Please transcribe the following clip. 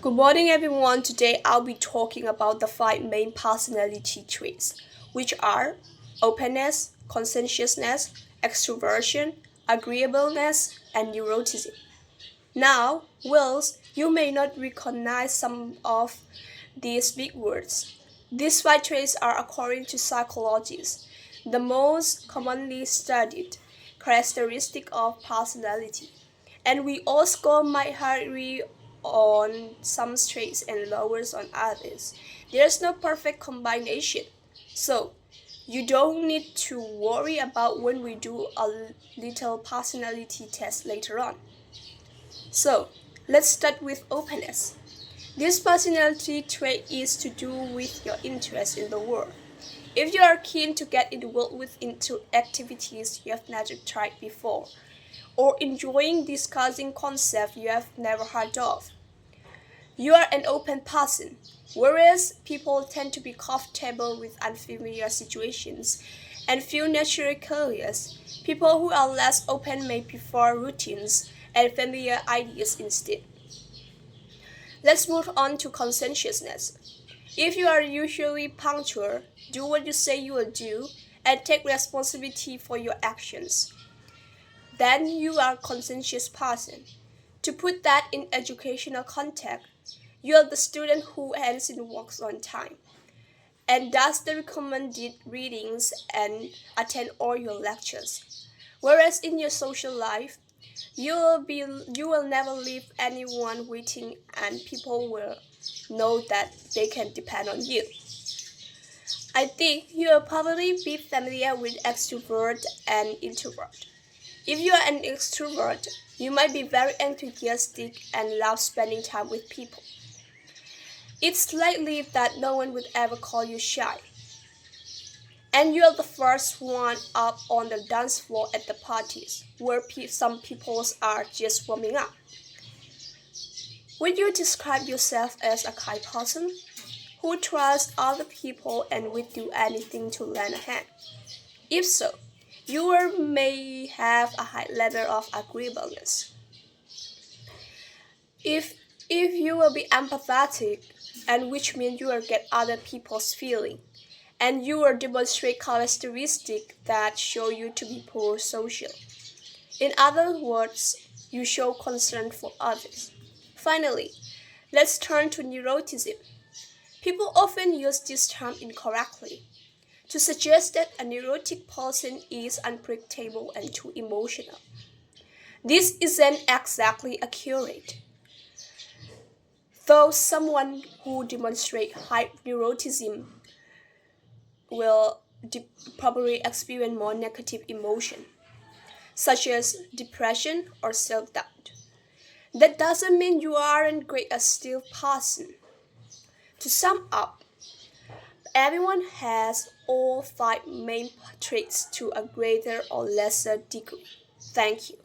Good morning, everyone. Today I'll be talking about the five main personality traits, which are openness, conscientiousness, extroversion, agreeableness, and neuroticism. Now, whilst you may not recognize some of these big words, these five traits are, according to psychologists, the most commonly studied characteristic of personality, and we all score might higher on some traits and lowers on others. There's no perfect combination. So, you don't need to worry about when we do a little personality test later on. So, let's start with openness. This personality trait is to do with your interest in the world. If you are keen to get involved with into activities you have never tried before, or enjoying discussing concepts you have never heard of, you are an open person, whereas people tend to be comfortable with unfamiliar situations and feel naturally curious. People who are less open may prefer routines and familiar ideas instead. Let's move on to conscientiousness. If you are usually punctual, do what you say you will do, and take responsibility for your actions, then you are a conscientious person. To put that in educational context, you are the student who ends in works on time and does the recommended readings and attend all your lectures. Whereas in your social life, you will never leave anyone waiting and people will know that they can depend on you. I think you will probably be familiar with extrovert and introvert. If you are an extrovert, you might be very enthusiastic and love spending time with people. It's likely that no one would ever call you shy. And you're the first one up on the dance floor at the parties, where some people are just warming up. Would you describe yourself as a kind person who trusts other people and would do anything to lend a hand? If so, may have a high level of agreeableness. If if you will be empathetic, and which means you will get other people's feeling, and you will demonstrate characteristics that show you to be poor social. In other words, you show concern for others. Finally, let's turn to neuroticism. People often use this term incorrectly to suggest that a neurotic person is unpredictable and too emotional. This isn't exactly accurate. Though someone who demonstrates high neuroticism will probably experience more negative emotion, such as depression or self-doubt. That doesn't mean you aren't great as still person. To sum up, everyone has all five main traits to a greater or lesser degree. Thank you.